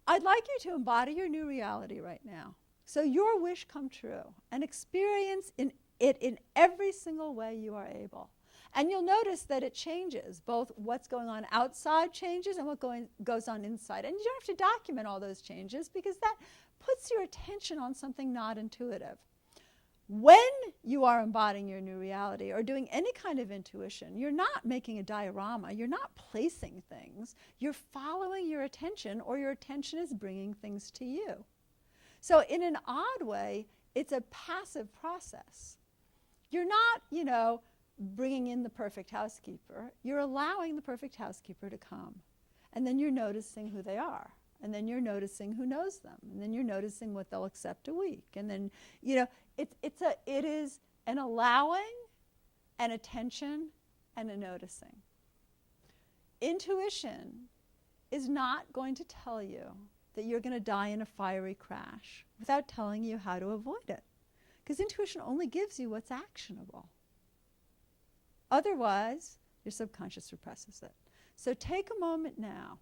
I'd like you to embody your new reality right now. So your wish come true and experience it in every single way you are able. And you'll notice that it changes. Both what's going on outside changes and what goes on inside. And you don't have to document all those changes because that puts your attention on something not intuitive. When you are embodying your new reality or doing any kind of intuition, you're not making a diorama. You're not placing things. You're following your attention, or your attention is bringing things to you. So in an odd way, it's a passive process. You're not, bringing in the perfect housekeeper. You're allowing the perfect housekeeper to come. And then you're noticing who they are. And then you're noticing who knows them. And then you're noticing what they'll accept a week. And then, it is an allowing, an attention, and a noticing. Intuition is not going to tell you that you're going to die in a fiery crash without telling you how to avoid it. Because intuition only gives you what's actionable. Otherwise, your subconscious represses it. So take a moment now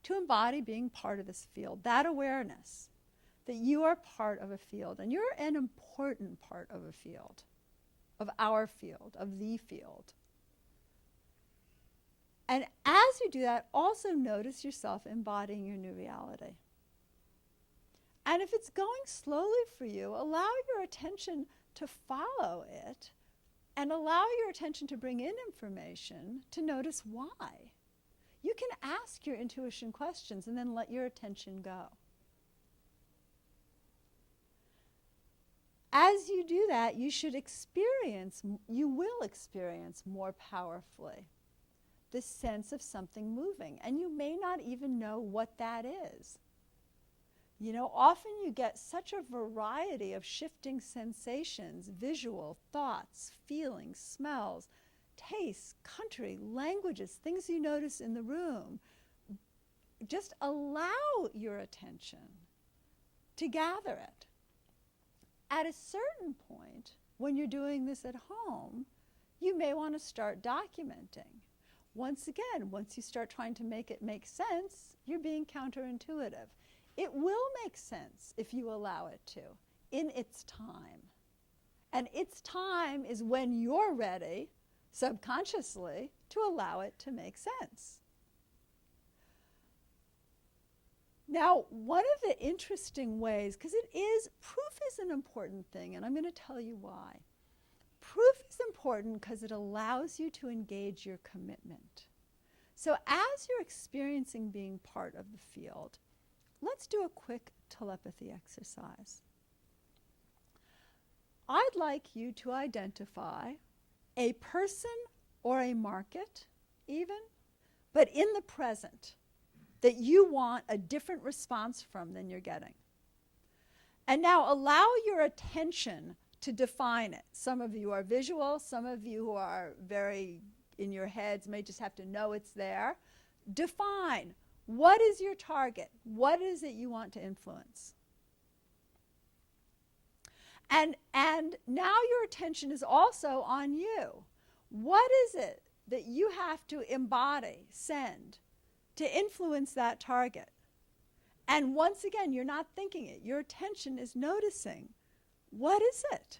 to embody being part of this field, that awareness that you are part of a field, and you're an important part of a field, of our field, of the field. And as you do that, also notice yourself embodying your new reality. And if it's going slowly for you, allow your attention to follow it and allow your attention to bring in information to notice why. You can ask your intuition questions and then let your attention go. As you do that, you will experience more powerfully this sense of something moving. And you may not even know what that is. Often you get such a variety of shifting sensations, visual, thoughts, feelings, smells, tastes, country, languages, things you notice in the room. Just allow your attention to gather it. At a certain point, when you're doing this at home, you may want to start documenting. Once again, once you start trying to make it make sense, you're being counterintuitive. It will make sense if you allow it to, in its time. And its time is when you're ready, subconsciously, to allow it to make sense. Now, one of the interesting ways, because proof is an important thing, and I'm going to tell you why. Proof is important because it allows you to engage your commitment. So as you're experiencing being part of the field, let's do a quick telepathy exercise. I'd like you to identify a person or a market, even, but in the present, that you want a different response from than you're getting. And now allow your attention to define it. Some of you are visual, some of you who are very in your heads may just have to know it's there. Define. What is your target? What is it you want to influence? And now your attention is also on you. What is it that you have to embody, send, to influence that target? And once again, you're not thinking it. Your attention is noticing. What is it?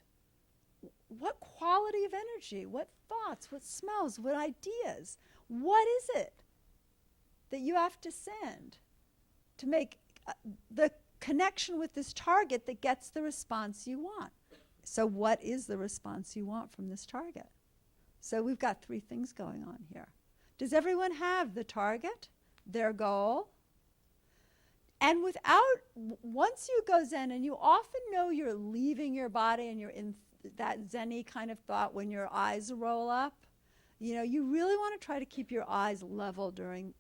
What quality of energy? What thoughts? What smells? What ideas? What is it that you have to send to make the connection with this target that gets the response you want? So what is the response you want from this target? So we've got three things going on here. Does everyone have the target, their goal? And once you go Zen, and you often know you're leaving your body and you're in that Zen-y kind of thought when your eyes roll up, you really want to try to keep your eyes level during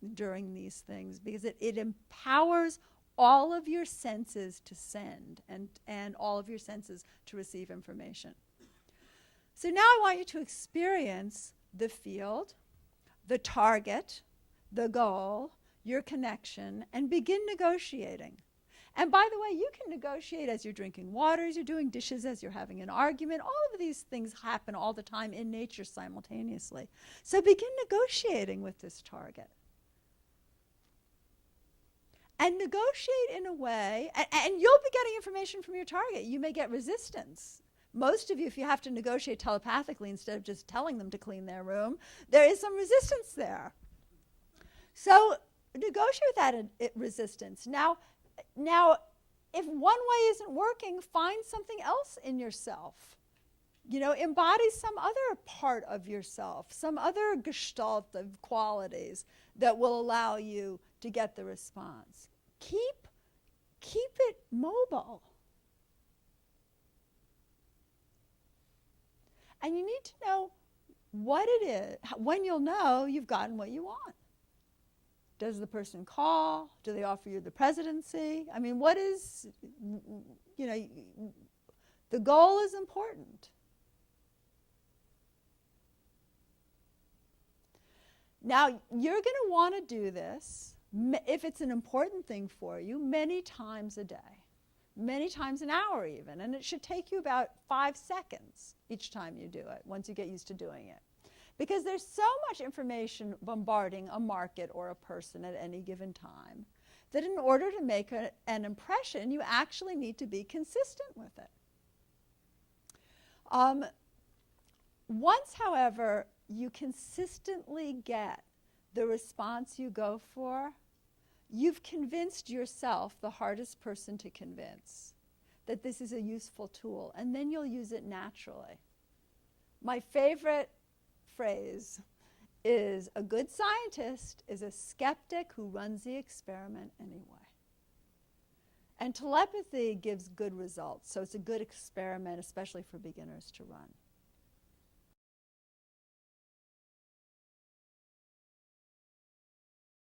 these things, because it empowers all of your senses to send and all of your senses to receive information. So now I want you to experience the field, the target, the goal, your connection, and begin negotiating. And by the way, you can negotiate as you're drinking water, as you're doing dishes, as you're having an argument. All of these things happen all the time in nature simultaneously. So begin negotiating with this target. and negotiate in a way, and you'll be getting information from your target. You may get resistance. Most of you, if you have to negotiate telepathically instead of just telling them to clean their room, there is some resistance there. So negotiate with that resistance. Now, if one way isn't working, find something else in yourself. Embody some other part of yourself, some other gestalt of qualities that will allow you to get the response. Keep it mobile. And you need to know what it is. When you'll know you've gotten what you want. Does the person call? Do they offer you the presidency? I mean, what is, the goal is important. Now, you're going to want to do this, if it's an important thing for you, many times a day, many times an hour even, and it should take you about 5 seconds each time you do it, once you get used to doing it. Because there's so much information bombarding a market or a person at any given time that in order to make an impression, you actually need to be consistent with it. Once, however, you consistently get the response you go for, you've convinced yourself, the hardest person to convince, that this is a useful tool, and then you'll use it naturally. My favorite phrase is, a good scientist is a skeptic who runs the experiment anyway. And telepathy gives good results, so it's a good experiment, especially for beginners, to run.